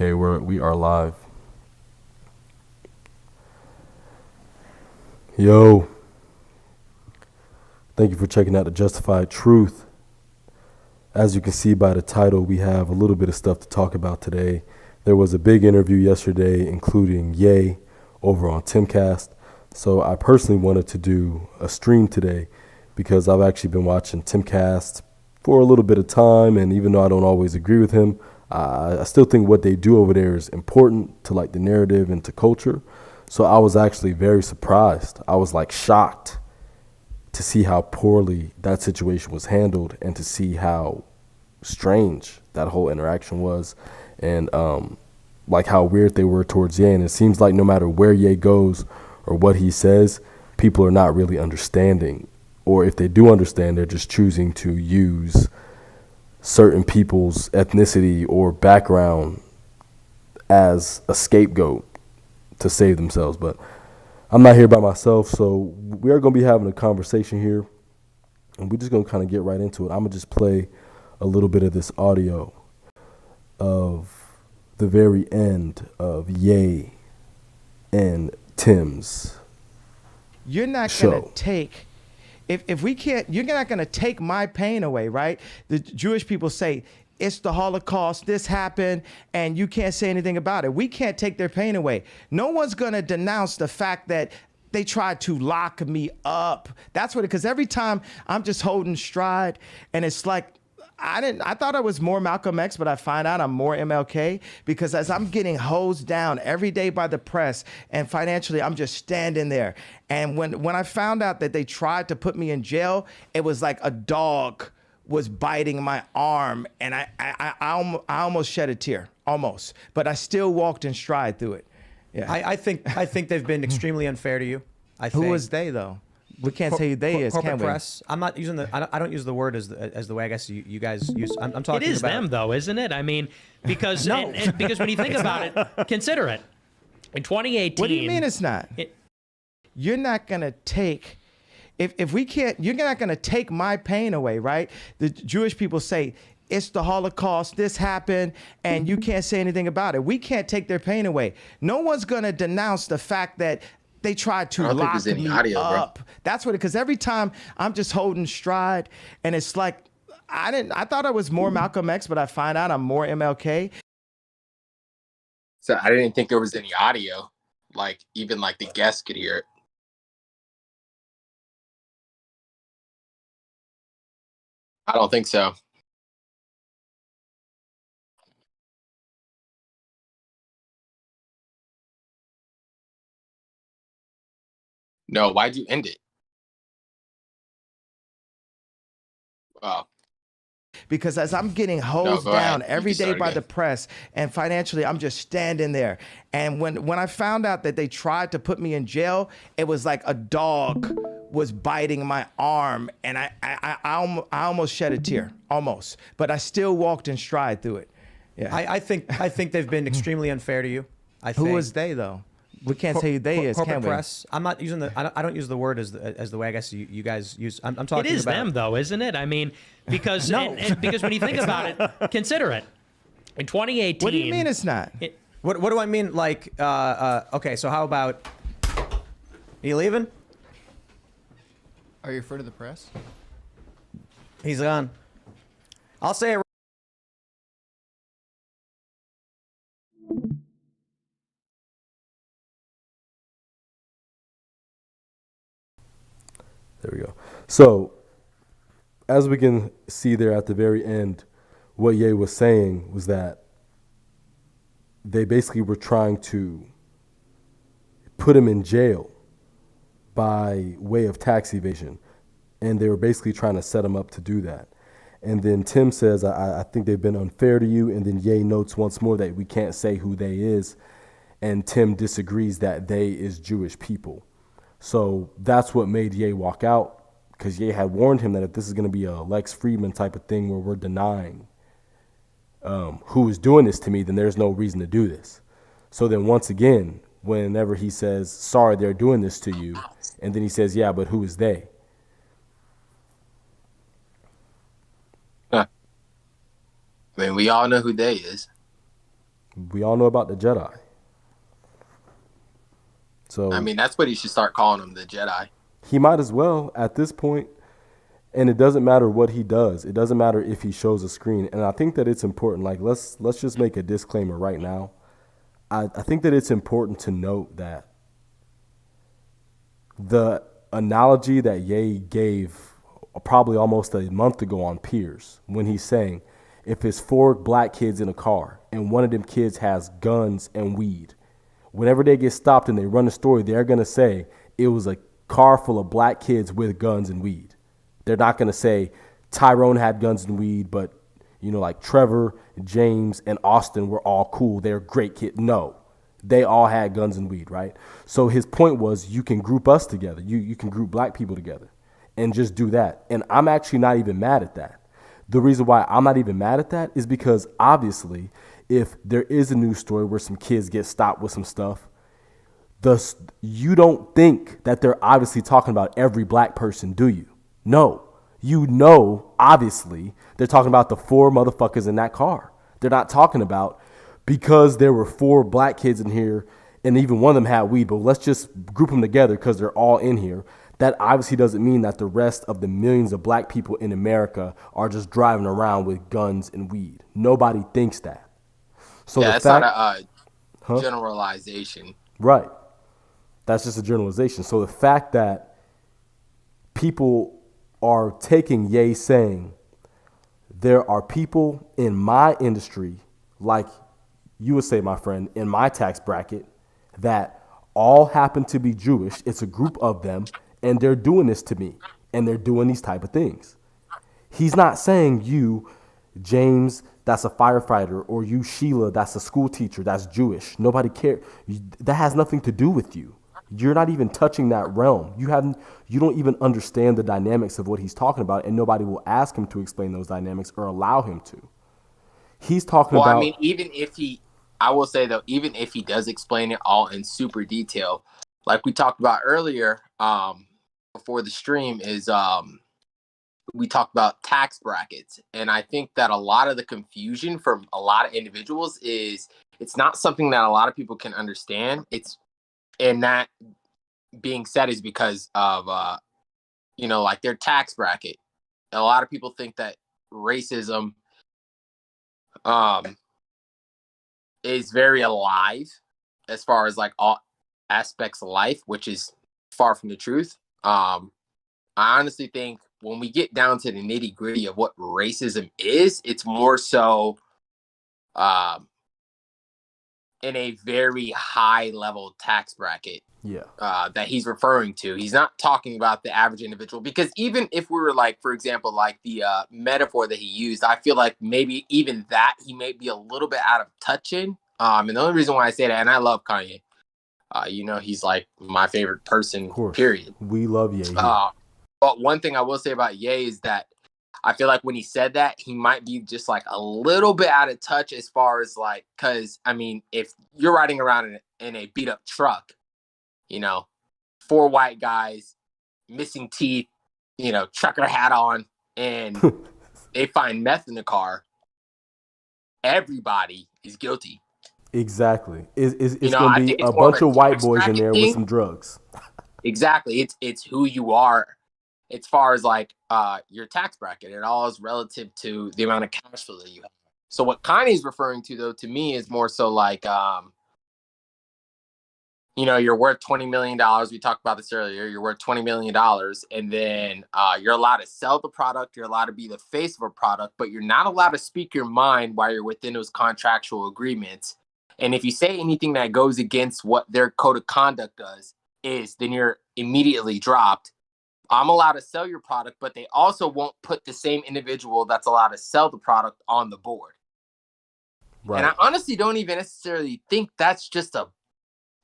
Okay, we are live. Yo, thank you for checking out the Justified Truth. As you can see by the title, we have a little bit of stuff to talk about today. There was a big interview yesterday, including Ye over on Timcast. So I personally wanted to do a stream today because I've actually been watching Timcast for a little bit of time, and even though I don't always agree with him, I still think what they do over there is important to like the narrative and to culture. So I was actually very surprised. I was like shocked to see how poorly that situation was handled and to see how strange that whole interaction was, and like how weird they were towards Ye. And it seems like no matter where Ye goes or what he says, people are not really understanding, or if they do understand, they're just choosing to use certain people's ethnicity or background as a scapegoat to save themselves. But I'm not here by myself, so we are going to be having a conversation here, and we're just going to kind of get right into it. I'm going to just play a little bit of this audio of the very end of Ye and Tim's You're not show. going to take, if we can't, you're not going to take my pain away, right? The Jewish people say, it's the Holocaust, this happened, and you can't say anything about it. We can't take their pain away. No one's going to denounce the fact that they tried to lock me up. That's what, because every time I'm just holding stride, and it's like, I thought I was more Malcolm X, but I find out I'm more MLK, because as I'm getting hosed down every day by the press and financially, I'm just standing there. And when I found out that they tried to put me in jail, it was like a dog was biting my arm, and I almost shed a tear, almost, but I still walked in stride through it. Yeah. I think they've been extremely unfair to you. Who was they though? We can't say who they is, corporate can we? press. I'm not using I don't use the word as the way I guess you guys use. I'm talking about. It is them though, isn't it? I mean, because No. because when you think about it, consider it. In 2018. What do you mean it's not? You're not gonna take, if we can't, you're not gonna take my pain away, right? The Jewish people say, it's the Holocaust, this happened, and you can't say anything about it. We can't take their pain away. No one's gonna denounce the fact that they tried to lock me up. That's what, because every time I'm just holding stride, and it's like, I thought I was more Malcolm X, but I find out I'm more MLK. So I didn't think there was any audio, like even like the guests could hear it. I don't think so. No, why'd you end it? Oh, Because as I'm getting hosed go down ahead. every You can day start by again. the press and financially, I'm just standing there. And when I found out that they tried to put me in jail, it was like a dog was biting my arm, and I almost shed a tear, almost, but I still walked in stride through it. Yeah. I think they've been extremely unfair to you. Who was they though? We can't say who they is, corporate can we? press. I'm not using I don't use the word as the way I guess you guys use. I'm talking It is about. them though, isn't it? I mean, because because when you think about it, consider it. In 2018. What do you mean it's not? What do I mean? Like okay, so how about? Are you leaving? Are you afraid of the press? He's gone. I'll say it. There we go. So, as we can see there at the very end, what Ye was saying was that they basically were trying to put him in jail by way of tax evasion, and they were basically trying to set him up to do that. And then Tim says, I think they've been unfair to you, and then Ye notes once more that we can't say who they is, and Tim disagrees that they is Jewish people. So that's what made Ye walk out, because Ye had warned him that if this is going to be a Lex Friedman type of thing where we're denying who is doing this to me, then there's no reason to do this. So then once again, whenever he says, sorry, they're doing this to you, and then he says, yeah, but who is they? I mean, we all know who they is. We all know about the Jedi. So I mean, that's what he should start calling them, the Jedi. he might as well at this point. And it doesn't matter what he does. It doesn't matter if he shows a screen. And I think that it's important. Like, let's just make a disclaimer right now. I think that it's important to note that the analogy that Ye gave probably almost a month ago on Piers, when he's saying, if it's 4 black kids in a car and one of them kids has guns and weed, whenever they get stopped and they run a story, they're going to say it was a car full of black kids with guns and weed. They're not going to say Tyrone had guns and weed, but, like Trevor, James, and Austin were all cool. They're great kids. No, they all had guns and weed, right? So his point was, you can group us together. You can group black people together and just do that. And I'm actually not even mad at that. The reason why I'm not even mad at that is because obviously if there is a news story where some kids get stopped with some stuff, you don't think that they're obviously talking about every black person, do you? No. Obviously, they're talking about the 4 motherfuckers in that car. They're not talking about because there were 4 black kids in here and even one of them had weed, but let's just group them together because they're all in here. That obviously doesn't mean that the rest of the millions of black people in America are just driving around with guns and weed. Nobody thinks that. So Yeah, that's not a generalization. Right. That's just a generalization. So the fact that people are taking Ye saying there are people in my industry, like you would say, my friend, in my tax bracket, that all happen to be Jewish. It's a group of them, and they're doing this to me, and they're doing these type of things. He's not saying you, James, that's a firefighter, or you, Sheila, that's a school teacher, that's Jewish. Nobody cares. That has nothing to do with you. You're not even touching that realm. You don't even understand the dynamics of what he's talking about, and nobody will ask him to explain those dynamics or allow him to. He's talking about. I mean, I will say though, even if he does explain it all in super detail, like we talked about earlier, before the stream, is we talked about tax brackets, and I think that a lot of the confusion from a lot of individuals is it's not something that a lot of people can understand. And that being said is because of like their tax bracket. A lot of people think that racism is very alive as far as like all aspects of life, which is far from the truth. I honestly think when we get down to the nitty gritty of what racism is, it's more so in a very high level tax bracket. Yeah. That he's referring to. He's not talking about the average individual, because even if we were like, for example, like the metaphor that he used, I feel like maybe even that he may be a little bit out of touch in. And the only reason why I say that, and I love Kanye, he's like my favorite person, Of course. period. We love Ye. But one thing I will say about Ye is that I feel like when he said that, he might be just like a little bit out of touch as far as like, because I mean, if you're riding around in a beat up truck, 4 white guys, missing teeth, trucker hat on, and they find meth in the car, everybody is guilty. Exactly. It's going I to be think it's a more of bunch a of white tax boys in there bracket with thing. some drugs. Exactly. It's who you are as far as like your tax bracket. It all is relative to the amount of cash flow that you have. So what Kanye's referring to, though, to me is more so like you're worth $20 million. We talked about this earlier. You're worth $20 million. And then you're allowed to sell the product. You're allowed to be the face of a product, but you're not allowed to speak your mind while you're within those contractual agreements. And if you say anything that goes against what their code of conduct does, then you're immediately dropped. I'm allowed to sell your product, but they also won't put the same individual that's allowed to sell the product on the board. Right. And I honestly don't even necessarily think that's just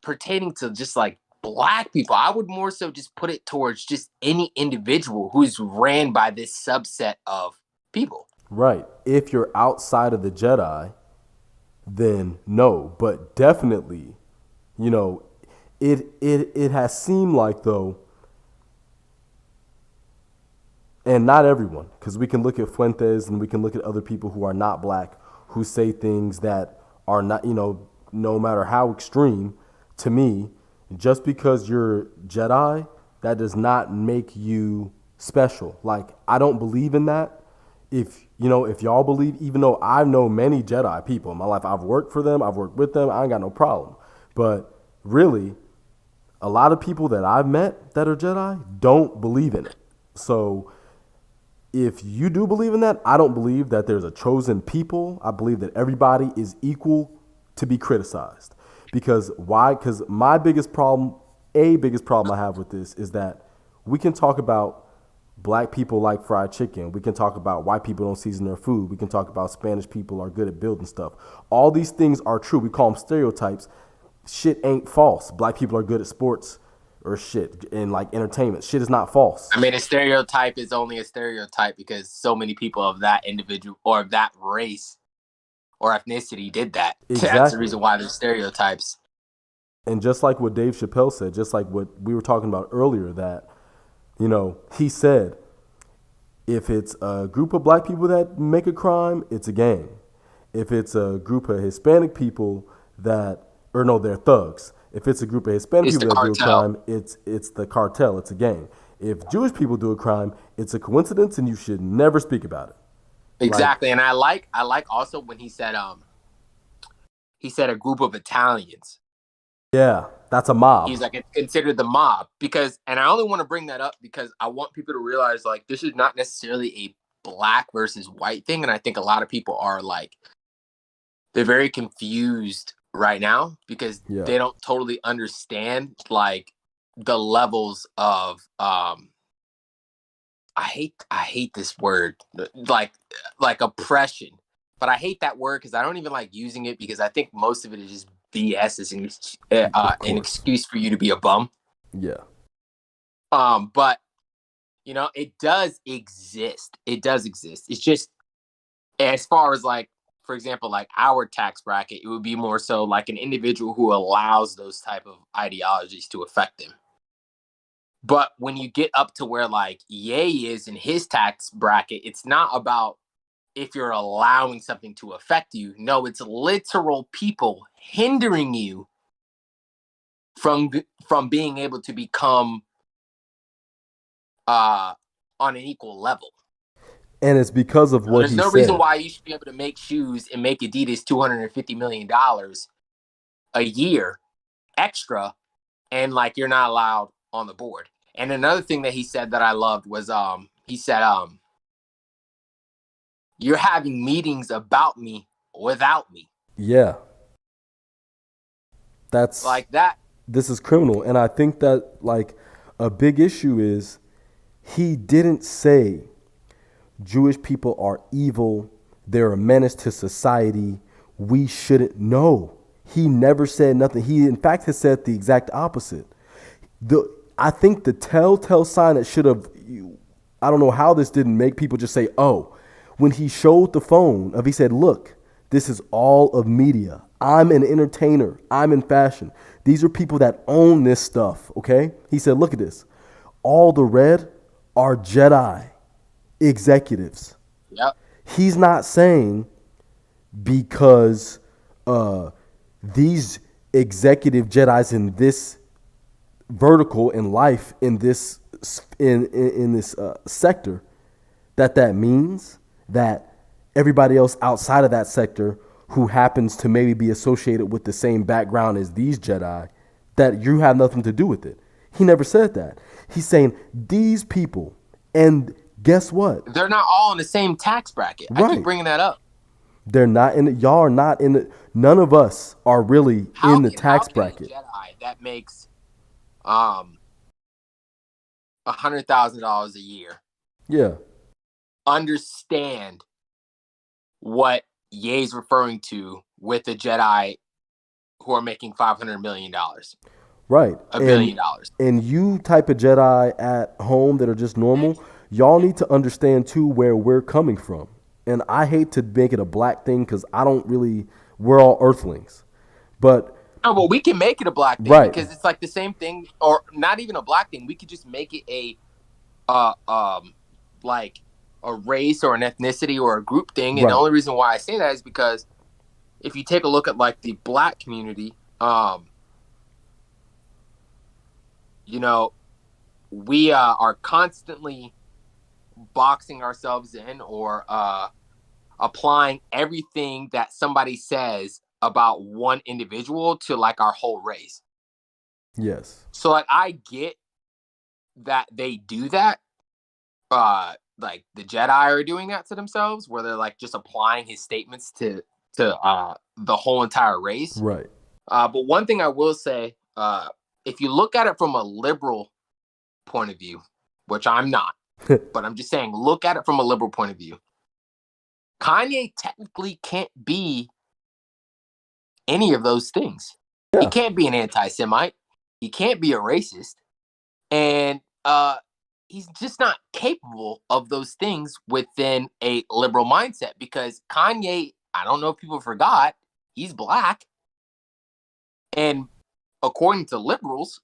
pertaining to just like black people. I would more so just put it towards just any individual who's ran by this subset of people. Right. If you're outside of the Jedi, then no. But definitely, it has seemed like, though, and not everyone, because we can look at Fuentes and we can look at other people who are not black who say things that are not, no matter how extreme, to me, just because you're Jedi, that does not make you special. Like, I don't believe in that. If y'all believe, even though I know many Jedi people in my life, I've worked for them, I've worked with them, I ain't got no problem. But really, a lot of people that I've met that are Jedi don't believe in it. So if you do believe in that, I don't believe that there's a chosen people. I believe that everybody is equal to be criticized. Because why? Because my biggest problem I have with this is that we can talk about black people like fried chicken. We can talk about white people don't season their food. We can talk about Spanish people are good at building stuff. All these things are true. We call them stereotypes. Shit ain't false. Black people are good at sports or shit in like entertainment. Shit is not false. I mean, a stereotype is only a stereotype because so many people of that individual or of that race or ethnicity did that. Exactly. That's the reason why there's stereotypes. And just like what Dave Chappelle said, just like what we were talking about earlier, that, he said, if it's a group of black people that make a crime, it's a gang. If it's a group of Hispanic people they're thugs. If it's a group of Hispanic people that do a crime, it's the cartel, it's a gang. If Jewish people do a crime, it's a coincidence and you should never speak about it. Exactly. And I like also when he said a group of Italians. Yeah, that's a mob. He's like, it's considered the mob and I only want to bring that up because I want people to realize like this is not necessarily a black versus white thing. And I think a lot of people are like, they're very confused right now because they don't totally understand like the levels of I hate this word like oppression, but I hate that word because I don't even like using it because I think most of it is just BS. Is an excuse for you to be a bum. Yeah. But it does exist. It does exist. It's just as far as like, for example, like our tax bracket, it would be more so like an individual who allows those type of ideologies to affect them. But when you get up to where like Ye is in his tax bracket, it's not about if you're allowing something to affect you. No, it's literal people hindering you from being able to become on an equal level. And it's because of what There's he no said. reason why you should be able to make shoes and make Adidas $250 million a year extra, and like you're not allowed on the board. And another thing that he said that I loved was he said you're having meetings about me without me. Yeah. That's like that. This is criminal. And I think that like a big issue is he didn't say Jewish people are evil, they're a menace to society, we shouldn't know. He never said nothing. He, in fact, has said the exact opposite. I think the telltale sign that should have, I don't know how this didn't make people just say, oh, when he showed the phone he said, look, this is all of media. I'm an entertainer. I'm in fashion. These are people that own this stuff, okay? He said, look at this. All the red are Jedi executives. Yep. He's not saying because these executive Jedis in this vertical in life in this sector that means that everybody else outside of that sector who happens to maybe be associated with the same background as these Jedi, that you have nothing to do with it. He never said that. He's saying these people, and guess what? They're not all in the same tax bracket. Right. I keep bringing that up. They're not in it. Y'all are not in it. None of us are really in the tax bracket. A Jedi that makes $100,000 a year. Yeah. Understand what Ye's referring to with the Jedi who are making $500 million. Right. $1 billion. And you type of Jedi at home that are just normal, y'all need to understand too where we're coming from. And I hate to make it a black thing because we're all earthlings. But no, but we can make it a black thing, right? Because it's like the same thing, or not even a black thing. We could just make it like a race or an ethnicity or a group thing. And the only reason why I say that is because if you take a look at like the Black community, you know, we are constantly boxing ourselves in or applying everything that somebody says about one individual to like our whole race. Yes. So like I get that they do that. Like the Jedi are doing that to themselves, where they're like just applying his statements to the whole entire race. Right. But one thing I will say, if you look at it from a liberal point of view, which I'm not, but I'm just saying, look at it from a liberal point of view. Kanye technically can't be any of those things. Yeah. He can't be an anti-Semite. He can't be a racist. And he's just not capable of those things within a liberal mindset, because Kanye, I don't know if people forgot, he's Black. And according to liberals,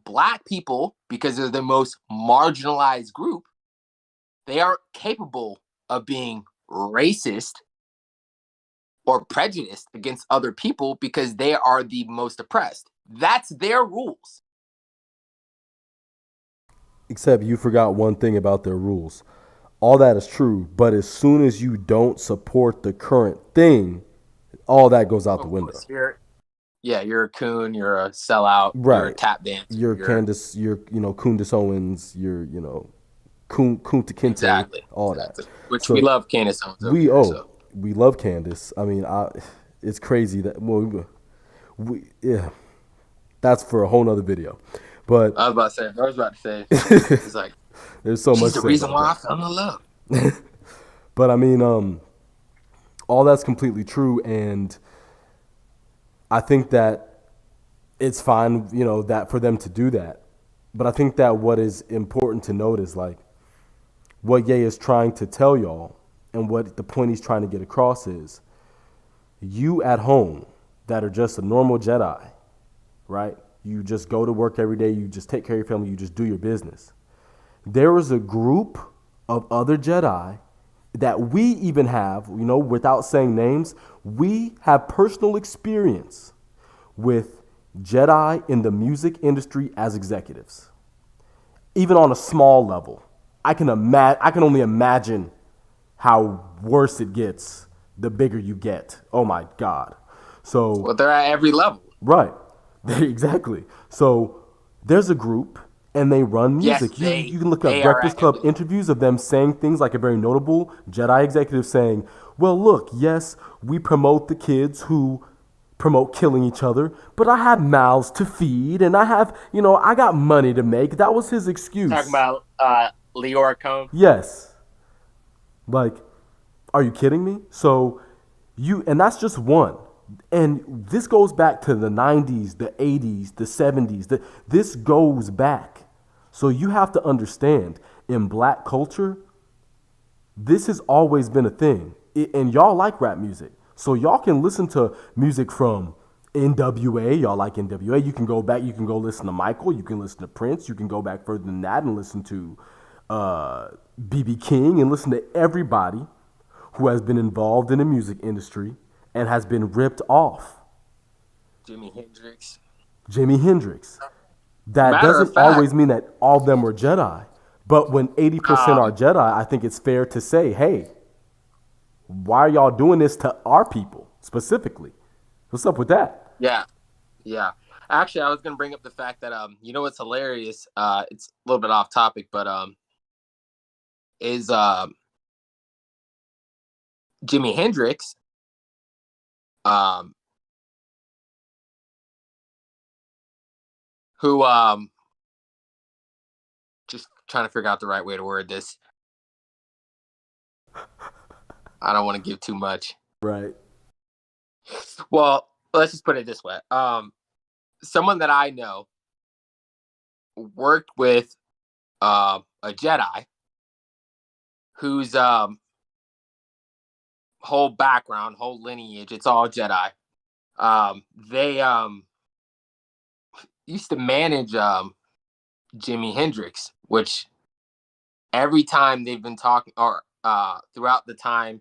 Black people, because they're the most marginalized group, they aren't capable of being racist or prejudiced against other people because they are the most oppressed. That's their rules. Except you forgot one thing about their rules. All that is true, but as soon as you don't support the current thing, all that goes out the window. You're a coon, you're a sellout, Right. you're a tap dancer. You're Candace, you're, Candace Owens, you're, Kunta Kinte, Exactly. all exactly. that. Which So we love Candace Owens. We love Candace. I mean, it's crazy that, yeah, that's for a whole nother video. But I was about to say, it's like, there's so much. she's the reason why I fell in love. But I mean, all that's completely true, and I think that it's fine, that for them to do that. But I think that what is important to note is like what Ye is trying to tell y'all, and what the point he's trying to get across is, you at home that are just a normal Jedi, right? You just go to work every day, you just take care of your family, you just do your business. There is a group of other Jedi that we even have, without saying names, we have personal experience with Jedi in the music industry as executives. Even on a small level. I can only imagine how worse it gets the bigger you get. Oh my God. So Well, they're at every level. right. Exactly. So there's a group and they run music. Yes, you can look up Breakfast Club interviews of them saying things like a very notable Jedi executive saying, well, look, yes, we promote the kids who promote killing each other, but I have mouths to feed and I have, I got money to make. That was his excuse. Talking about Leora Cohn. Yes. Like, are you kidding me? So and that's just one. And this goes back to the 90s, the 80s, the 70s. This goes back. So you have to understand, in Black culture, this has always been a thing. And y'all like rap music. So y'all can listen to music from NWA. Y'all like NWA. You can go back, you can go listen to Michael. You can listen to Prince. You can go back further than that and listen to B.B. King and listen to everybody who has been involved in the music industry and has been ripped off. Jimi Hendrix. That doesn't always mean that all of them were Jedi. But when 80% are Jedi, I think it's fair to say, hey, why are y'all doing this to our people specifically? What's up with that? Yeah. Actually, I was going to bring up the fact that, what's hilarious? It's a little bit off topic, but is Jimi Hendrix who just trying to figure out the right way to word this. I don't want to give too much. Right. Well, let's just put it this way. Someone that I know worked with a Jedi whose whole background, whole lineage, it's all Jedi. They used to manage Jimi Hendrix, which every time they've been talking, or throughout the time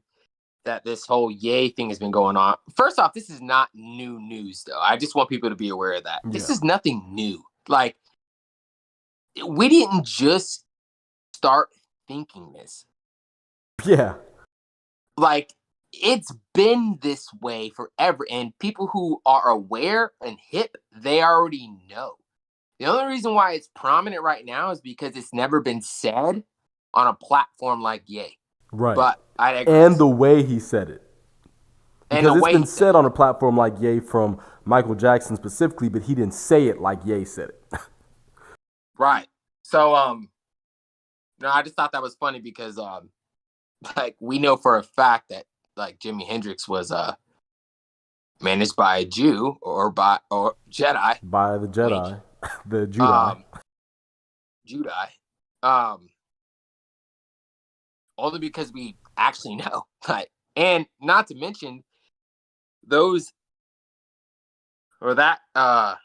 that this whole Yay thing has been going on. First off, this is not new news, though. I just want people to be aware of that. This is nothing new. Like, we didn't just start thinking this. Yeah. Like, it's been this way forever. And people who are aware and hip, they already know. The only reason why it's prominent right now is because it's never been said on a platform like Yay. Right. But I agree. And the way he said it. And the Because it's way been he said on a platform like Ye from Michael Jackson specifically, but he didn't say it like Ye said it. Right. So no, I just thought that was funny because like we know for a fact that like Jimi Hendrix was managed by a Jew or Jedi. By the Jedi. The Jedi. Only because we actually know. Like, and not to mention those or that let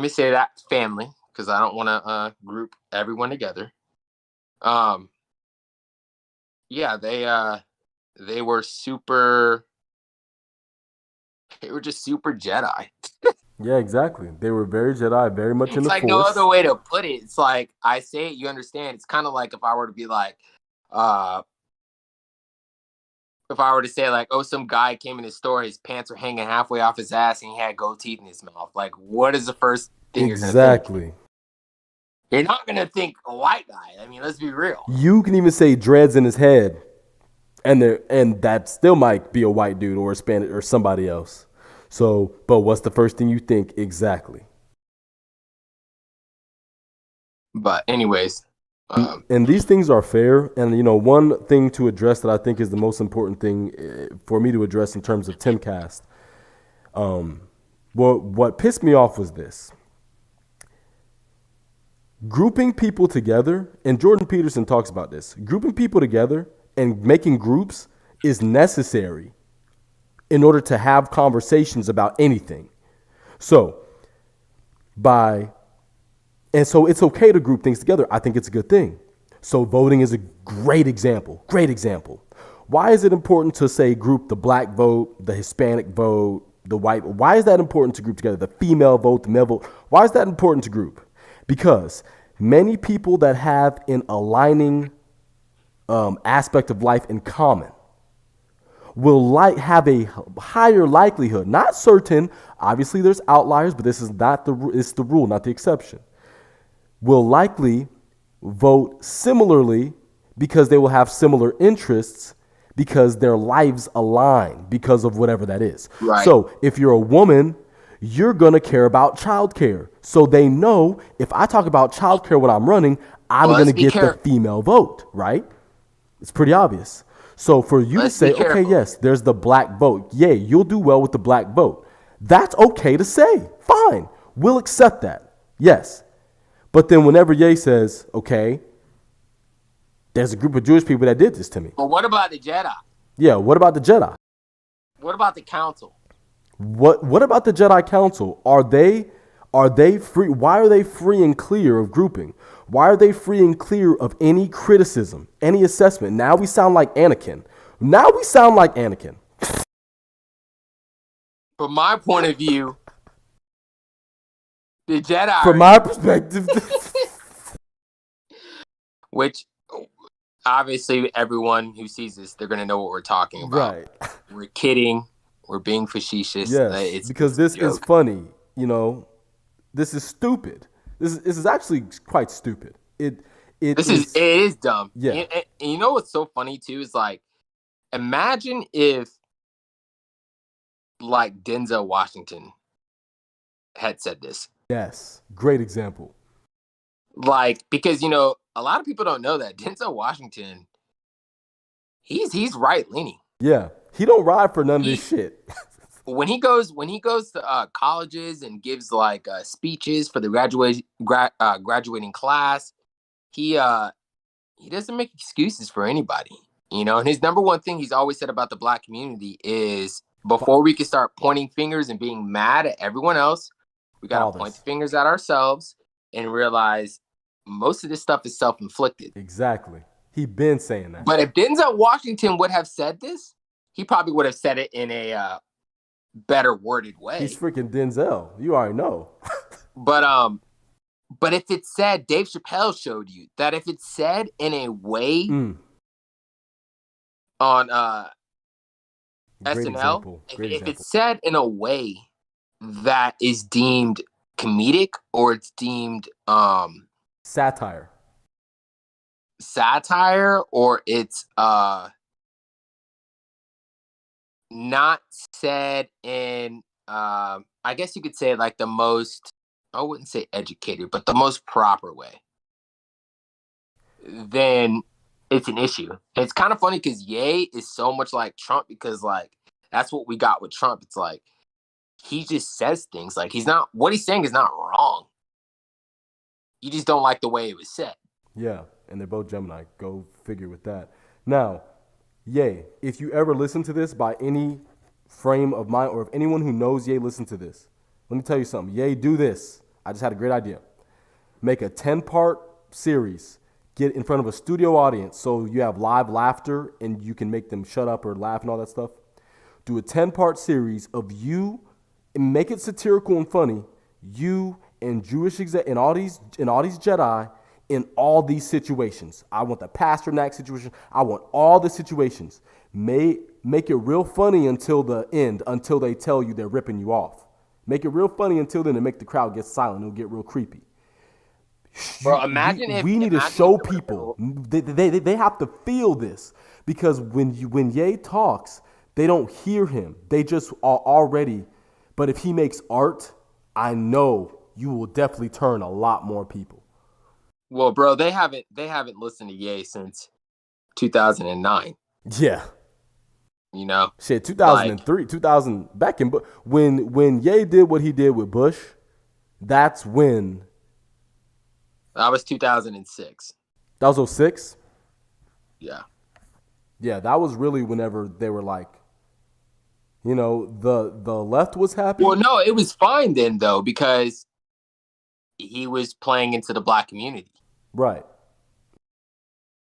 me say that family, because I don't want to group everyone together. Yeah, they were just super Jedi. Yeah, exactly. They were very Jedi, very much in It's the like Force. no other way to put it. It's like I say it, you understand. It's kind of like if I were to be like, if I were to say like, oh, some guy came in his store, his pants were hanging halfway off his ass, and he had gold teeth in his mouth. Like, what is the first thing you're gonna think? Exactly. You're not gonna think a white guy. I mean, let's be real. You can even say dreads in his head, and that still might be a white dude or a Spanish or somebody else. So, but what's the first thing you think exactly? But anyways, And these things are fair. And, one thing to address that I think is the most important thing for me to address in terms of Timcast, what pissed me off was this. Grouping people together, and Jordan Peterson talks about this, grouping people together and making groups is necessary in order to have conversations about anything. So it's okay to group things together. I think it's a good thing. So voting is a great example. Great example. Why is it important to say group the black vote, the Hispanic vote, the white? Why is that important to group together? The female vote, the male vote. Why is that important to group? Because many people that have an aligning aspect of life in common will have a higher likelihood. Not certain. Obviously, there's outliers, but this is not it's the rule, not the exception. Will likely vote similarly because they will have similar interests because their lives align because of whatever that is. Right. So if you're a woman, you're going to care about childcare. So they know if I talk about childcare when I'm running, I'm going to get the female vote, right? It's pretty obvious. So for you to say, okay, yes, there's the black vote. Yay, you'll do well with the black vote. That's okay to say. Fine. We'll accept that. Yes. But then whenever Ye says, okay, there's a group of Jewish people that did this to me. But what about the Jedi? Yeah, what about the Jedi? What about the council? What about the Jedi Council? Are they free? Why are they free and clear of grouping? Why are they free and clear of any criticism, any assessment? Now we sound like Anakin. From my point of view, the Jedi. From my perspective. Which, obviously, everyone who sees this, they're going to know what we're talking about. Right. We're kidding. We're being facetious. Yes, because this is funny. This is stupid. This is actually quite stupid. It is dumb. Yeah. And you know what's so funny too is like, imagine if like Denzel Washington had said this. Yes, great example. Like, because a lot of people don't know that Denzel Washington, he's right leaning. Yeah, he don't ride for none of this shit. When he goes to colleges and gives like speeches for the graduating class, he doesn't make excuses for anybody, And his number one thing he's always said about the black community is before we can start pointing fingers and being mad at everyone else, we got to point the fingers at ourselves and realize most of this stuff is self-inflicted. Exactly. He been saying that. But if Denzel Washington would have said this, he probably would have said it in a better worded way. He's freaking Denzel. You already know. But if it said, Dave Chappelle showed you that if it's said in a way on SNL, if it's said in a way that is deemed comedic or it's deemed satire, or it's not said in I guess you could say like the most, I wouldn't say educated, but the most proper way, then it's an issue. And it's kind of funny because Ye is so much like Trump, because like that's what we got with Trump. It's like he just says things like what he's saying is not wrong. You just don't like the way it was said. Yeah, and they're both Gemini. Go figure with that. Now, Ye, if you ever listen to this by any frame of mind, or if anyone who knows Ye listen to this, let me tell you something. Ye, do this. I just had a great idea. Make a 10-part series. Get in front of a studio audience so you have live laughter and you can make them shut up or laugh and all that stuff. Do a 10-part series of you, and make it satirical and funny. You and Jewish and all these Jedi in all these situations. I want the Pasternak situation. I want all the situations. Make it real funny until the end, until they tell you they're ripping you off. Make it real funny until then and make the crowd get silent. It'll get real creepy. Bro, imagine we need to show people. They have to feel this, because when Ye talks, they don't hear him. They just are already. But if he makes art, I know you will definitely turn a lot more people. Well, bro, they haven't listened to Ye since 2009. Yeah. You know, shit, 2003, 2000, back in when Ye did what he did with Bush, that's when. That was 2006. That was 06? Yeah. Yeah, that was really whenever they were like, you know, the left was happy. Well, no, it was fine then though, because he was playing into the black community. Right.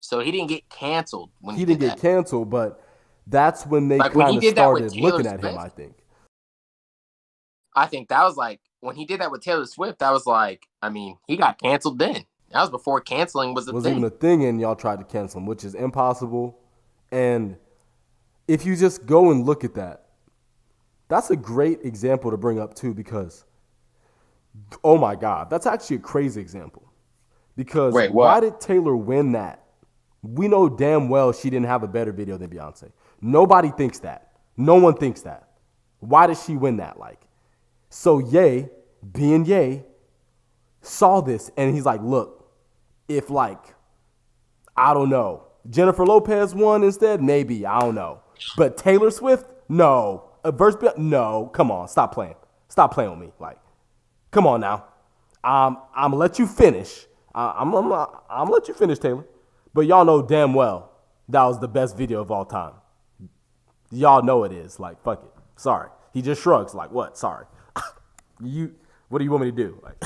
So he didn't get canceled when he didn't get canceled, but that's when they kind of started looking at him, I think. I think that was like, when he did that with Taylor Swift, that was like, I mean, he got canceled then. That was before canceling was even a thing, and y'all tried to cancel him, which is impossible. And if you just go and look at that, that's a great example to bring up too, because, oh my God, that's actually a crazy example. Because why did Taylor win that? We know damn well she didn't have a better video than Beyonce. Nobody thinks that. No one thinks that. Why did she win that? Like, so Ye, being Ye, saw this and he's like, look, if like, I don't know, Jennifer Lopez won instead, maybe, I don't know. But Taylor Swift, no. A verse, no, come on, stop playing. Stop playing with me. Like, come on now. I'm gonna let you finish. I'm gonna let you finish, Taylor. But y'all know damn well that was the best video of all time. Y'all know it is. Like, fuck it. Sorry. He just shrugs. Like, what? Sorry. What do you want me to do? Like,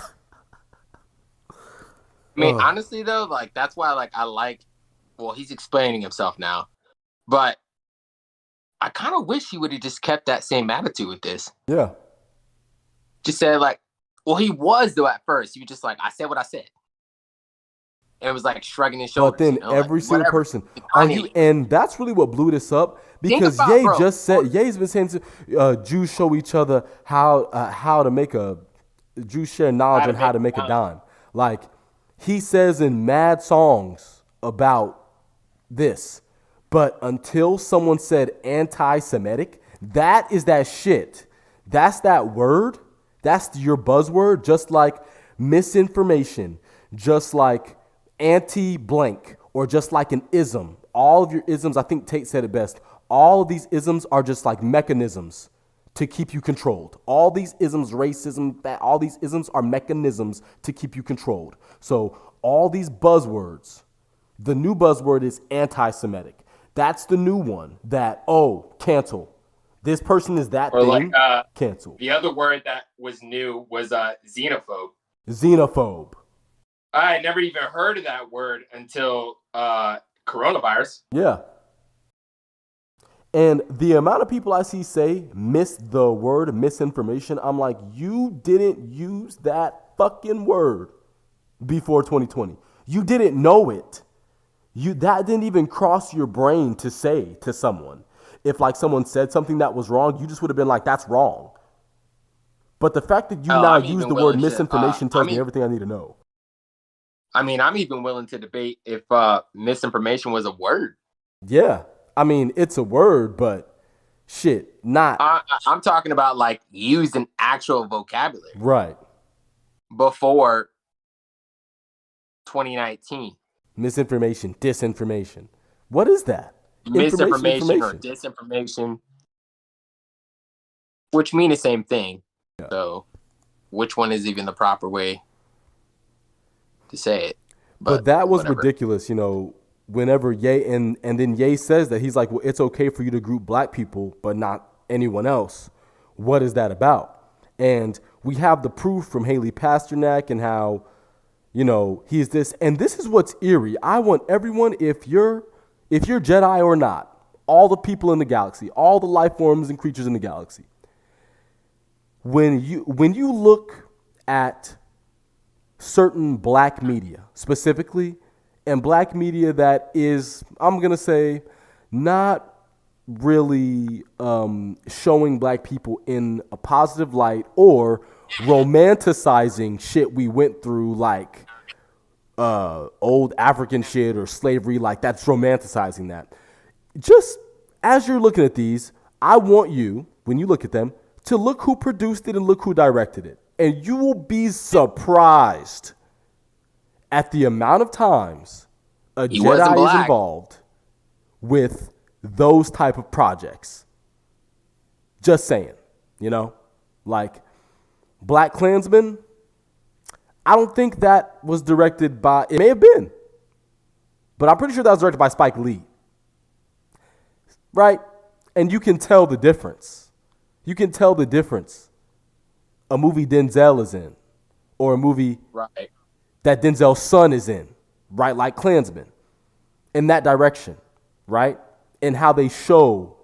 I mean, honestly though, like that's why, like, well, he's explaining himself now, but I kind of wish he would have just kept that same attitude with this. Yeah. Just said like, well, he was though at first. He was just like, I said what I said. And it was like shrugging his shoulders. But then every single person, and that's really what blew this up, because Ye just said, Ye's been saying to Jews show each other how to make Jews share knowledge on how to make a dime. Like, he says in mad songs about this, but until someone said anti-Semitic, that is that shit. That's that word. That's your buzzword. Just like misinformation, just like anti-blank, or just like an ism. All of your isms, I think Tate said it best, all of these isms are just like mechanisms to keep you controlled. All these isms, racism, all these isms are mechanisms to keep you controlled. So all these buzzwords, the new buzzword is anti-Semitic. That's the new one that, cancel. This person is that thing, cancel. The other word that was new was xenophobe. Xenophobe. I had never even heard of that word until Coronavirus. Yeah. And the amount of people I see say miss the word misinformation, I'm like, you didn't use that fucking word before 2020. You didn't know it. That didn't even cross your brain to say to someone. If like someone said something that was wrong, you just would have been like, that's wrong. But the fact that you now use the word misinformation tells me everything I need to know. I mean, I'm even willing to debate if misinformation was a word. Yeah. I mean, it's a word, but shit, not. I'm talking about like used in actual vocabulary. Right. Before 2019. Misinformation, disinformation. What is that? Misinformation or disinformation, which mean the same thing. Yeah. So which one is even the proper way to say it? But that was ridiculous, you know, whenever Ye, and then Ye says that, he's like, well, it's okay for you to group black people, but not anyone else. What is that about? And we have the proof from Haley Pasternak and how, you know, he's this. And this is what's eerie. I want everyone, if you're Jedi or not, all the people in the galaxy, all the life forms and creatures in the galaxy, when you look at certain black media specifically, and black media that is, I'm going to say, not really showing black people in a positive light or romanticizing shit we went through, like old African shit or slavery, like that's romanticizing that. Just as you're looking at these, I want you, when you look at them, to look who produced it and look who directed it. And you will be surprised at the amount of times a Jedi is involved with those type of projects. Just saying, you know, like Black Klansman, I don't think that was directed by, it may have been, but I'm pretty sure that was directed by Spike Lee. Right? And you can tell the difference. You can tell the difference a movie Denzel is in or a movie that Denzel's son is in, right? Like Klansman, in that direction, right? And how they show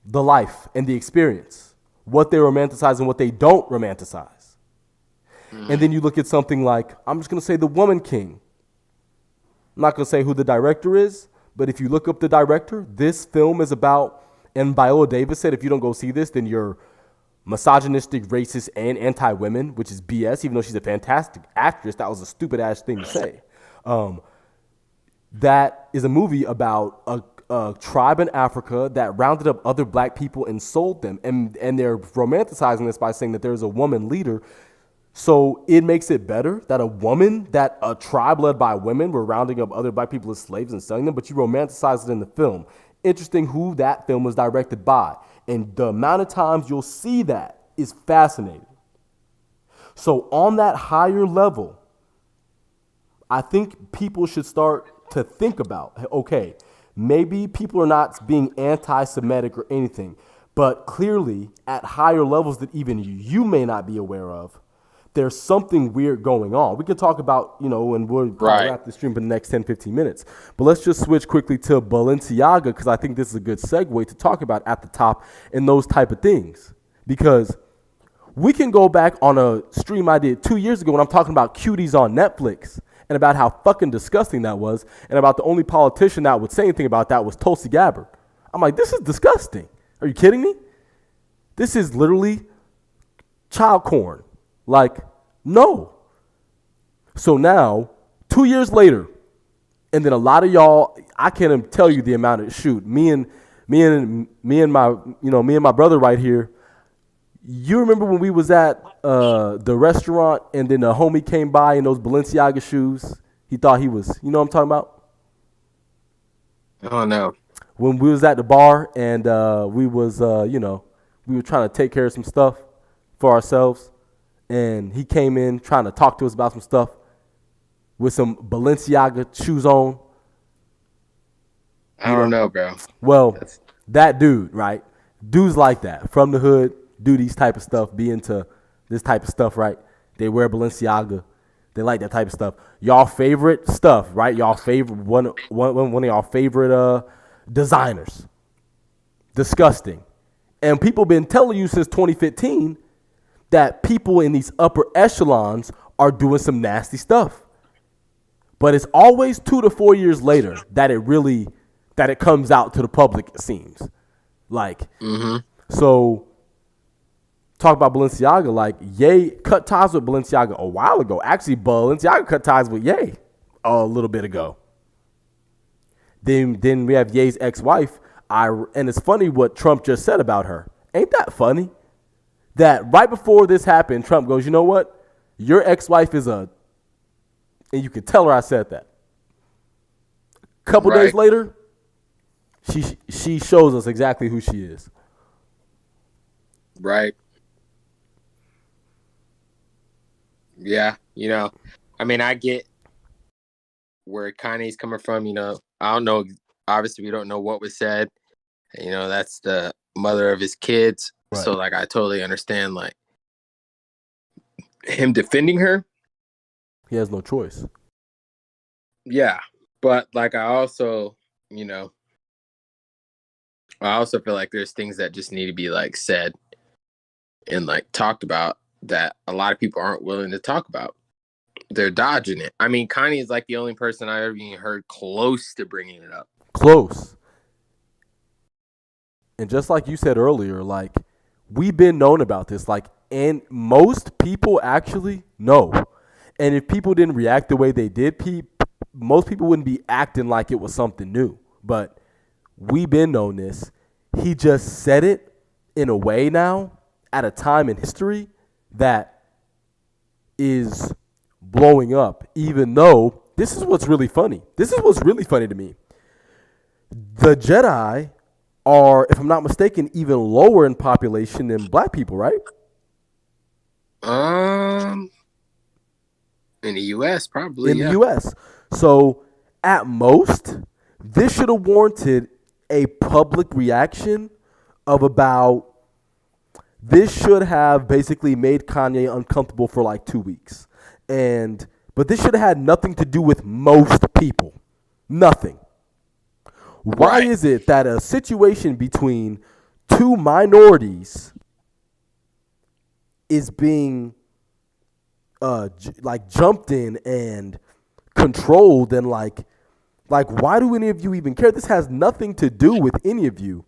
the life and the experience, what they romanticize and what they don't romanticize. And then you look at something like, I'm just going to say The Woman King. I'm not going to say who the director is, but if you look up the director, this film is about, and Viola Davis said, if you don't go see this, then you're misogynistic, racist, and anti-women, which is BS, even though she's a fantastic actress. That was a stupid-ass thing to say. That is a movie about a tribe in Africa that rounded up other black people and sold them. And they're romanticizing this by saying that there's a woman leader. So it makes it better that a tribe led by women were rounding up other black people as slaves and selling them, but you romanticize it in the film. Interesting who that film was directed by. And the amount of times you'll see that is fascinating. So on that higher level, I think people should start to think about, okay, maybe people are not being anti-Semitic or anything, but clearly at higher levels that even you may not be aware of, there's something weird going on. We could talk about, you know, and we'll wrap the stream for the next 10, 15 minutes. But let's just switch quickly to Balenciaga, because I think this is a good segue to talk about at the top and those type of things. Because we can go back on a stream I did 2 years ago when I'm talking about cuties on Netflix and about how fucking disgusting that was, and about the only politician that would say anything about that was Tulsi Gabbard. I'm like, this is disgusting. Are you kidding me? This is literally child corn. Like, no. So now, 2 years later, and then a lot of y'all, I can't even tell you the amount of me and my brother right here. You remember when we was at the restaurant and then a homie came by in those Balenciaga shoes? He thought he was, you know what I'm talking about? Oh no. When we was at the bar and we was, we were trying to take care of some stuff for ourselves. And he came in trying to talk to us about some stuff with some Balenciaga shoes on. I don't know, bro. Well, that dude, right? Dudes like that, from the hood, do these type of stuff, be into this type of stuff, right? They wear Balenciaga. They like that type of stuff. Y'all favorite stuff, right? Y'all favorite one of y'all favorite designers. Disgusting. And people been telling you since 2015 that people in these upper echelons are doing some nasty stuff. But it's always 2 to 4 years later that it comes out to the public, it seems. Like, so talk about Balenciaga, like Ye cut ties with Balenciaga a while ago. Actually, Balenciaga cut ties with Ye a little bit ago. Then we have Ye's ex-wife. And it's funny what Trump just said about her. Ain't that funny? That right before this happened, Trump goes, you know what? Your ex-wife is and you can tell her I said that. A couple days later, she shows us exactly who she is. Right. Yeah, I mean, I get where Kanye's coming from, I don't know. Obviously, we don't know what was said. That's the mother of his kids. Right. So, like, I totally understand, like, him defending her. He has no choice. Yeah. But, like, I also feel like there's things that just need to be, like, said and, like, talked about that a lot of people aren't willing to talk about. They're dodging it. I mean, Kanye is, like, the only person I ever even heard close to bringing it up. Close. And just like you said earlier, like, we've been known about this, like, and most people actually know. And if people didn't react the way they did, most people wouldn't be acting like it was something new. But we've been known this. He just said it in a way now at a time in history that is blowing up, even though this is what's really funny. This is what's really funny to me. The JEDI are, if I'm not mistaken, even lower in population than black people, right? In the U.S., probably. In the U.S. So, at most, this should have warranted a public reaction of about, this should have basically made Kanye uncomfortable for like 2 weeks. But this should have had nothing to do with most people. Nothing. Why is it that a situation between two minorities is being jumped in and controlled and like why do any of you even care? This has nothing to do with any of you.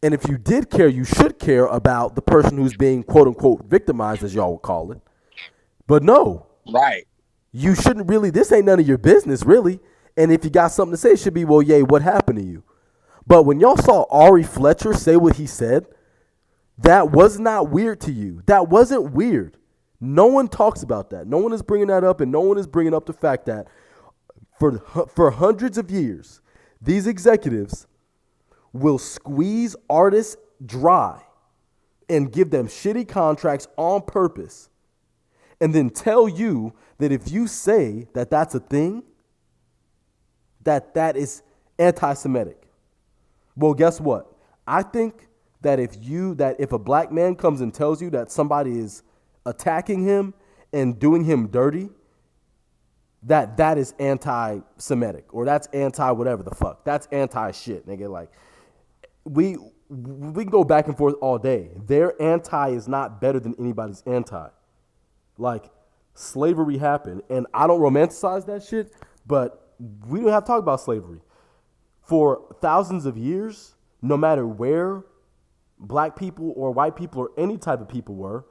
And if you did care, you should care about the person who's being quote unquote victimized, as y'all would call it. But no. Right. You shouldn't really, this ain't none of your business, really. And if you got something to say, it should be, well, yay, what happened to you? But when y'all saw Ari Fletcher say what he said, that was not weird to you. That wasn't weird. No one talks about that. No one is bringing that up, and no one is bringing up the fact that for hundreds of years, these executives will squeeze artists dry and give them shitty contracts on purpose and then tell you that if you say that that's a thing, that is anti-Semitic. Well, guess what? I think that if a black man comes and tells you that somebody is attacking him and doing him dirty, that is anti-Semitic, or that's anti-whatever the fuck. That's anti-shit, nigga. Like, we can go back and forth all day. Their anti is not better than anybody's anti. Like, slavery happened, and I don't romanticize that shit, but we don't have to talk about slavery. For thousands of years, no matter where black people or white people or any type of people were,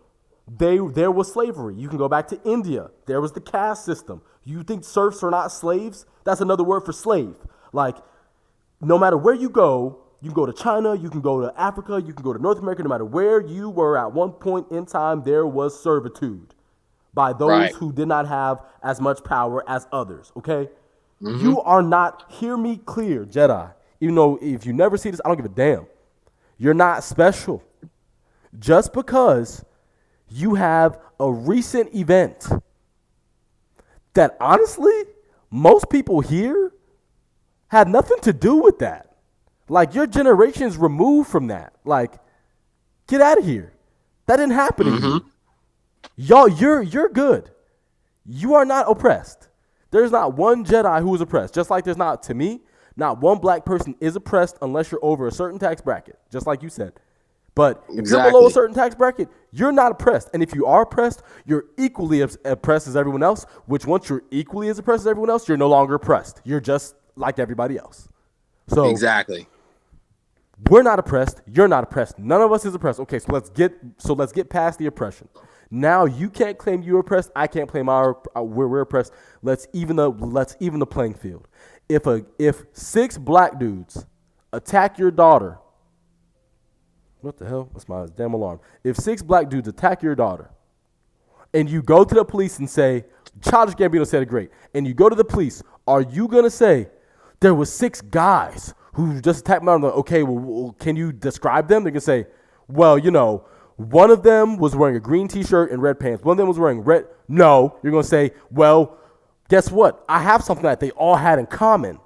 there was slavery. You can go back to India. There was the caste system. You think serfs are not slaves? That's another word for slave. Like, no matter where you can go to China, you can go to Africa, you can go to North America, no matter where you were at one point in time, there was servitude by those who did not have as much power as others, okay? Mm-hmm. You are not, hear me clear, JEDI. Even though if you never see this, I don't give a damn. You're not special. Just because you have a recent event that honestly, most people here had nothing to do with that. Like, your generation's removed from that. Like, get out of here. That didn't happen to you. Y'all, you're good. You are not oppressed. There's not one Jedi who is oppressed. Just like there's not, to me, not one black person is oppressed unless you're over a certain tax bracket, just like you said. But if you're below a certain tax bracket, you're not oppressed. And if you are oppressed, you're equally oppressed as everyone else, which once you're equally as oppressed as everyone else, you're no longer oppressed. You're just like everybody else. So Exactly. we're not oppressed. You're not oppressed. None of us is oppressed. Okay, so let's get past the oppression. Now you can't claim you're oppressed. I can't claim we're oppressed. Let's even the playing field. If 6 black dudes attack your daughter, what the hell? That's my damn alarm. If 6 black dudes attack your daughter, and you go to the police and say, Childish Gambino said it great, and you go to the police, are you gonna say there was 6 guys who just attacked my daughter? Okay, well, can you describe them? They're gonna say, well, one of them was wearing a green T-shirt and red pants. One of them was wearing red. No, you're gonna say, well, guess what? I have something that they all had in common.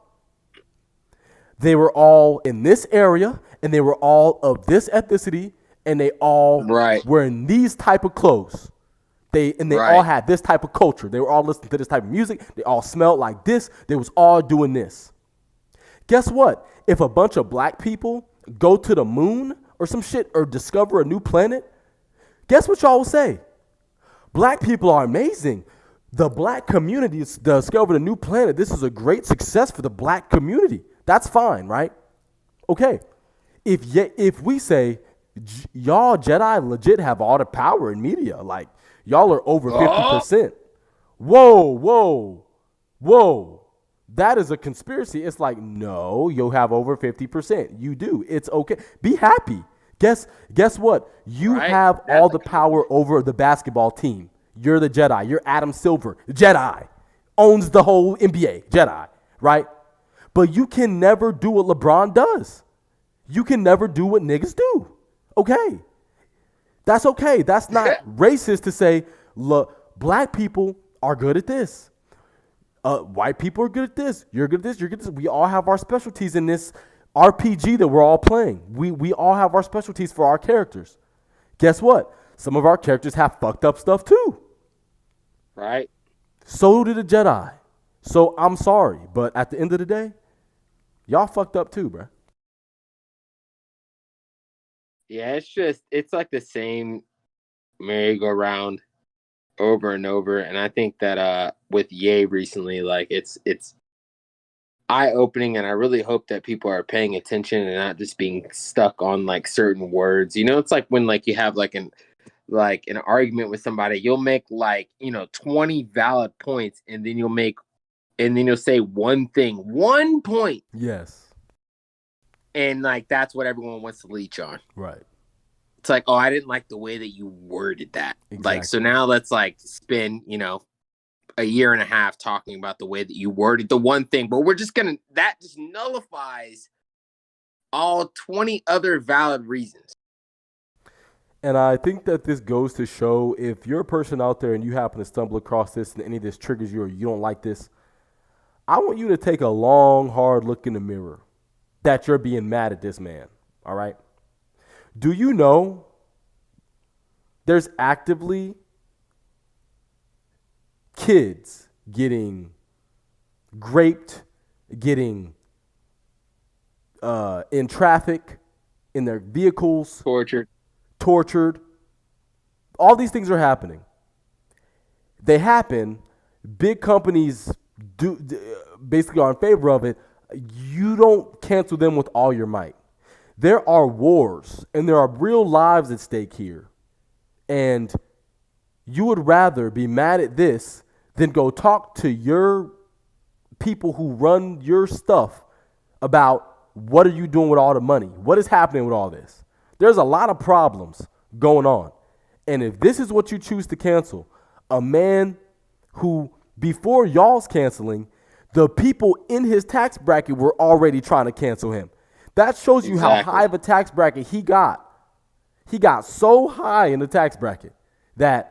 They were all in this area, and they were all of this ethnicity, and they all were in these type of clothes. They all had this type of culture. They were all listening to this type of music. They all smelled like this. They was all doing this. Guess what? If a bunch of black people go to the moon or some shit or discover a new planet, guess what y'all will say? Black people are amazing. The black community has discovered a new planet. This is a great success for the black community. That's fine, right? Okay. If we say y'all Jedi legit have all the power in media, like y'all are over 50%. Whoa. That is a conspiracy. It's like, no, you'll have over 50%. You do. It's okay. Be happy. Guess what? You have all the power over the basketball team. You're the Jedi. You're Adam Silver. Jedi. Owns the whole NBA. Jedi. Right? But you can never do what LeBron does. You can never do what niggas do. Okay. That's okay. That's not racist to say, look, black people are good at this. White people are good at this. You're good at this. You're good at this. We all have our specialties in this RPG that we're all playing. We all have our specialties for our characters. Guess what? Some of our characters have fucked up stuff too. Right. So did the Jedi. So I'm sorry, but at the end of the day, y'all fucked up too, bruh. Yeah, it's like the same merry-go-round over and over. And I think that with Ye recently, like it's eye-opening, and I really hope that people are paying attention and not just being stuck on like certain words. It's like when like you have like an argument with somebody, you'll make 20 valid points, and then you'll say one point. Yes. And like that's what everyone wants to leech on. Right. It's like, oh, I didn't like the way that you worded that. Exactly. Like, so now let's like spend, a year and a half talking about the way that you worded the one thing, but that just nullifies all 20 other valid reasons. And I think that this goes to show, if you're a person out there and you happen to stumble across this and any of this triggers you or you don't like this, I want you to take a long, hard look in the mirror that you're being mad at this man, all right? Do you know there's actively kids getting raped, getting in traffic, in their vehicles, tortured. All these things are happening. They happen. Big companies basically are in favor of it. You don't cancel them with all your might. There are wars and there are real lives at stake here. And you would rather be mad at this than go talk to your people who run your stuff about what are you doing with all the money? What is happening with all this? There's a lot of problems going on. And if this is what you choose to cancel, a man who, before y'all's canceling, the people in his tax bracket were already trying to cancel him. That shows you how high of a tax bracket he got. He got so high in the tax bracket that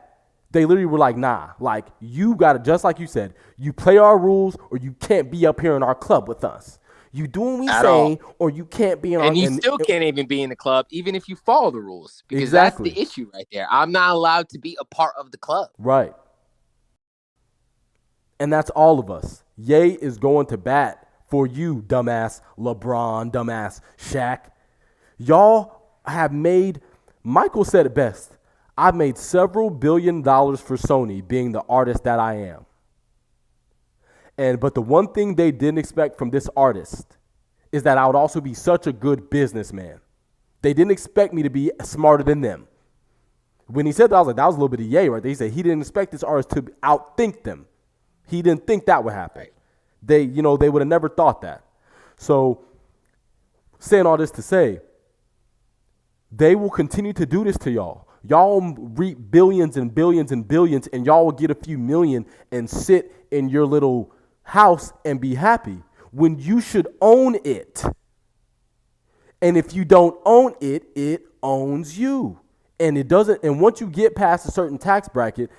they literally were like, nah, like you got to, just like you said, you play our rules or you can't be up here in our club with us. You do what we say or you can't be in our club. And you still can't even be in the club, even if you follow the rules, because that's the issue right there. I'm not allowed to be a part of the club. Right. And that's all of us. Ye is going to bat for you, dumbass LeBron, dumbass Shaq. Y'all have made, Michael said it best, I've made several $billion for Sony being the artist that I am. But the one thing they didn't expect from this artist is that I would also be such a good businessman. They didn't expect me to be smarter than them. When he said that, I was like, that was a little bit of yay right there. He said he didn't expect this artist to outthink them. He didn't think that would happen. They would have never thought that. So, saying all this to say, they will continue to do this to y'all. Y'all reap billions and billions and billions, and y'all will get a few million and sit in your little house and be happy when you should own it. And if you don't own it, it owns you. And it doesn't. And once you get past a certain tax bracket,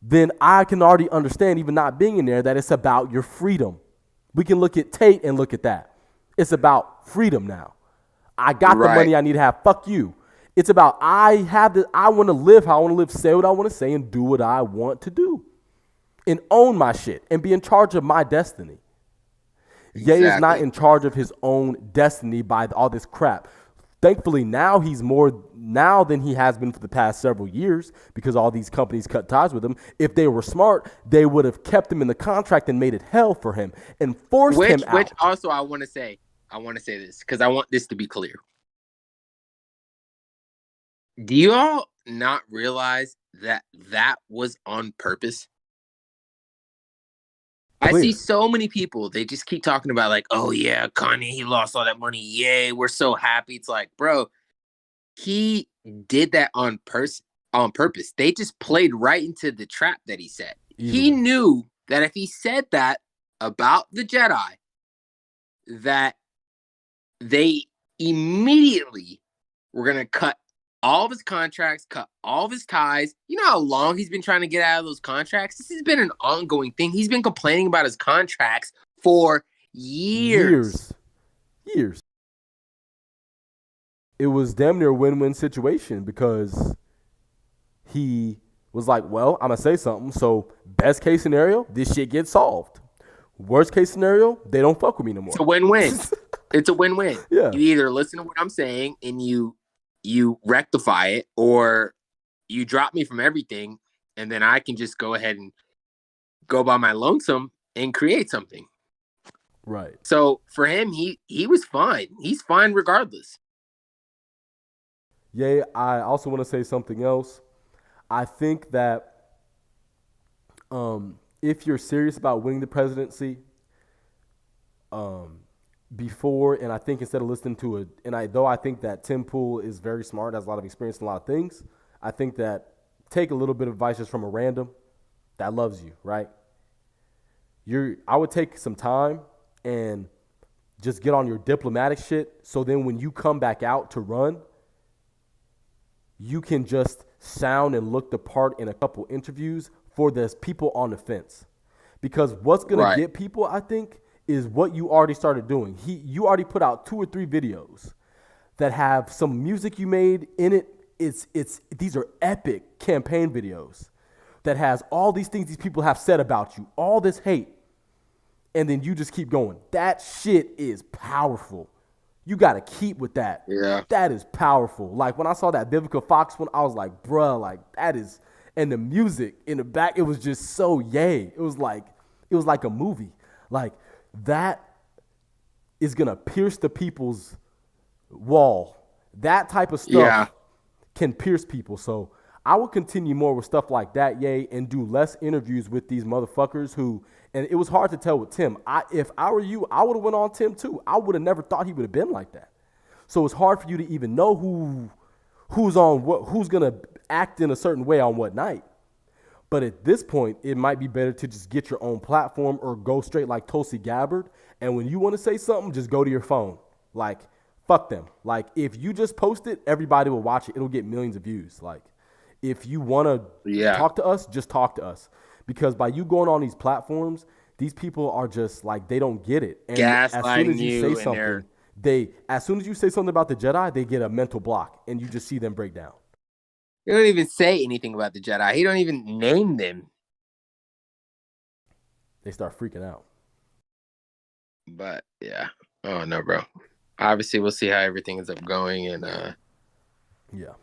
then I can already understand, even not being in there, that it's about your freedom. We can look at Tate and look at that. It's about freedom now. I got the money I need to have. Fuck you. It's about I want to live how I want to live, say what I want to say, and do what I want to do. And own my shit and be in charge of my destiny. Exactly. Ye is not in charge of his own destiny by all this crap. Thankfully, now he's more now than he has been for the past several years because all these companies cut ties with him. If they were smart, they would have kept him in the contract and made it hell for him and forced him out. Which also I want to say this because I want this to be clear. Do you all not realize that was on purpose? Clear. I see so many people, they just keep talking about like, oh yeah, Kanye, he lost all that money. Yay, we're so happy. It's like, bro, he did that on purpose. They just played right into the trap that he set. Easily. He knew that if he said that about the Jedi, that they immediately were going to cut all of his contracts, cut all of his ties. You know how long he's been trying to get out of those contracts? This has been an ongoing thing. He's been complaining about his contracts for years. It was damn near a win-win situation because he was like, well, I'm going to say something. So best case scenario, this shit gets solved. Worst case scenario, they don't fuck with me no more. It's a win-win. It's a win-win. Yeah. You either listen to what I'm saying and you rectify it, or you drop me from everything, and then I can just go ahead and go by my lonesome and create something. Right. So for him, he was fine. He's fine regardless. Yeah, I also want to say something else. I think that if you're serious about winning the presidency, before, and I think instead of listening to it, and I think that Tim Pool is very smart, has a lot of experience in a lot of things, I think that take a little bit of advice just from a random that loves you, right? I would take some time and just get on your diplomatic shit, so then when you come back out to run, you can just sound and look the part in a couple interviews for the people on the fence. Because what's going to get people, I think, is what you already started doing. You already put out 2 or 3 videos that have some music you made in it. These are epic campaign videos that has all these things these people have said about you, all this hate, and then you just keep going. That shit is powerful. You got to keep with that. Yeah. That is powerful. Like when I saw that Vivica Fox one, I was like, bruh, like that is, and the music in the back, it was just so yay. It was like a movie. Like, that is going to pierce the people's wall. That type of stuff can pierce people. So I will continue more with stuff like that, and do less interviews with these motherfuckers who, and it was hard to tell with Tim. If I were you, I would have went on Tim too. I would have never thought he would have been like that. So it's hard for you to even know who's on what, who's going to act in a certain way on what night. But at this point, it might be better to just get your own platform or go straight like Tulsi Gabbard. And when you want to say something, just go to your phone. Like, fuck them. Like, if you just post it, everybody will watch it. It'll get millions of views. Like, if you want to talk to us, just talk to us. Because by you going on these platforms, these people are just like, they don't get it. And as soon as you say something, as soon as you say something about the Jedi, they get a mental block and you just see them break down. He don't even say anything about the Jedi. He don't even name them. they start freaking out. But yeah, oh no, bro. Obviously, we'll see how everything ends up going, and Yeah.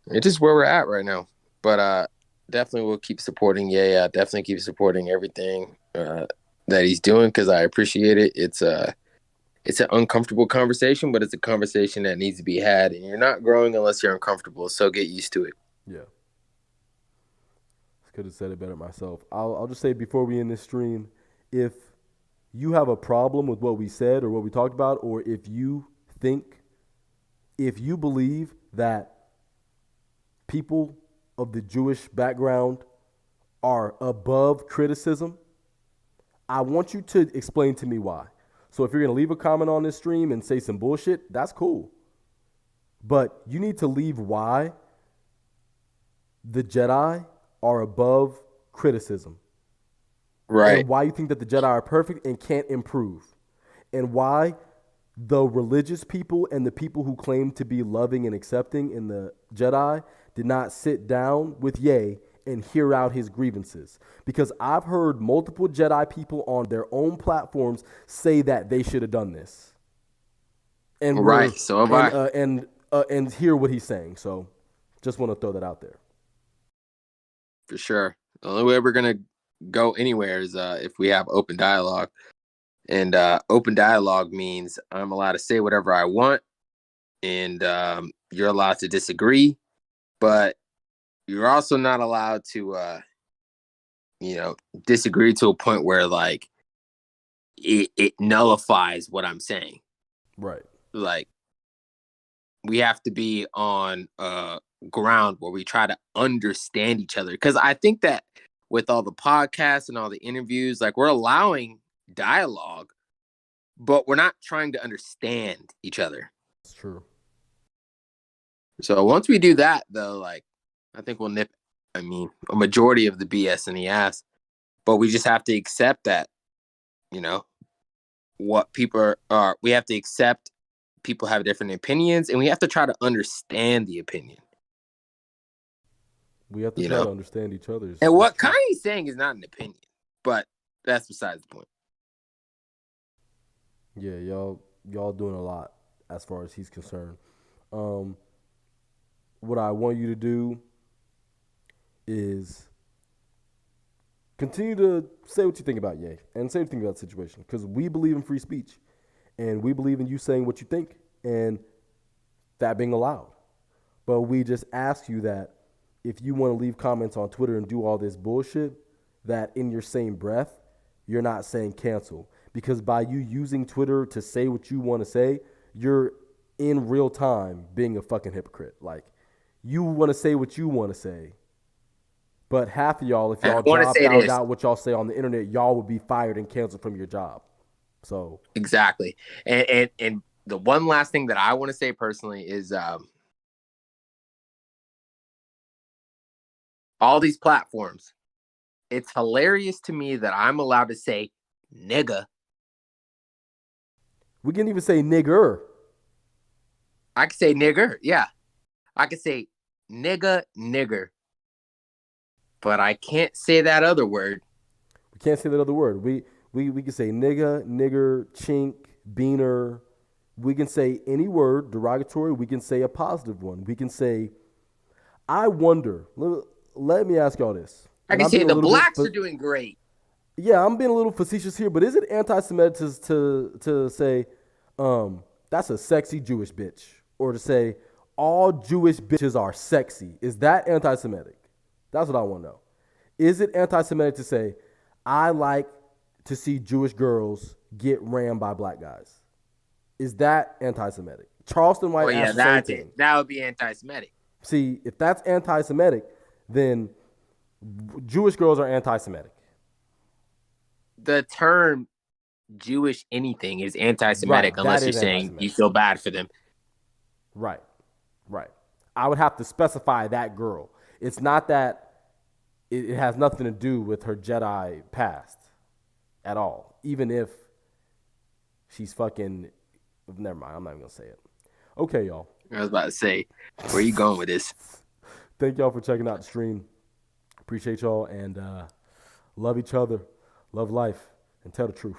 it's just where we're at right now. But definitely we'll keep supporting. Yeah, definitely keep supporting everything that he's doing because I appreciate it. It's an uncomfortable conversation, but it's a conversation that needs to be had, and you're not growing unless you're uncomfortable. So get used to it. Yeah. Could have said it better myself. I'll just say before we end this stream, if you have a problem with what we said or what we talked about, or if you believe that people of the Jewish background are above criticism, I want you to explain to me why. So if you're going to leave a comment on this stream and say some bullshit, that's cool. But you need to leave why the Jedi are above criticism. Right. And why you think that the Jedi are perfect and can't improve. And why the religious people and the people who claim to be loving and accepting in the Jedi did not sit down with Ye and hear out his grievances. Because I've heard multiple Jedi people on their own platforms say that they should have done this. And right. So have I. And hear what he's saying. So just want to throw that out there. For sure. The only way we're going to go anywhere is if we have open dialogue. And open dialogue means I'm allowed to say whatever I want, and you're allowed to disagree, but you're also not allowed to, disagree to a point where like it nullifies what I'm saying. Right. Like we have to be on ground where we try to understand each other. Because I think that with all the podcasts and all the interviews, like we're allowing dialogue, but we're not trying to understand each other. It's true. So once we do that, though, like I think we'll nip, a majority of the BS in the ass. But we just have to accept that, what people are. We have to accept people have different opinions, and we have to try to understand the opinion. We have to try to understand each other's. And what Kanye's saying is not an opinion, but that's besides the point. Yeah, y'all doing a lot as far as he's concerned. What I want you to do is continue to say what you think about Ye and say what you think about the situation, because we believe in free speech and we believe in you saying what you think and that being allowed. But we just ask you that if you want to leave comments on Twitter and do all this bullshit, that in your same breath, you're not saying cancel. Because by you using Twitter to say what you want to say, you're in real time being a fucking hypocrite. Like, you want to say what you want to say, but half of y'all, if y'all job found out what y'all say on the internet, y'all would be fired and canceled from your job. So exactly. And the one last thing that I want to say personally is all these platforms, it's hilarious to me that I'm allowed to say nigga. We can even say nigger. I can say nigger, yeah. I can say nigger. But I can't say that other word. We can't say that other word. We can say nigga, nigger, chink, beaner. We can say any word derogatory. We can say a positive one. We can say, I wonder. Let me ask y'all this. I can say the blacks are doing great. Yeah, I'm being a little facetious here, but is it anti-Semitic to say that's a sexy Jewish bitch, or to say all Jewish bitches are sexy? Is that anti-Semitic? That's what I want to know. Is it anti-Semitic to say I like to see Jewish girls get rammed by black guys? Is that anti-Semitic? Charleston White asked the same thing. That would be anti-Semitic. See, if that's anti-Semitic, then Jewish girls are anti-Semitic. The term Jewish anything is anti-Semitic, right, unless you're saying you feel bad for them. Right. I would have to specify that girl. It's not that it has nothing to do with her Jedi past at all. Even if she's fucking... Never mind, I'm not even going to say it. Okay, y'all. I was about to say, where are you going with this? Thank y'all for checking out the stream. Appreciate y'all, and love each other. love life, and tell the truth.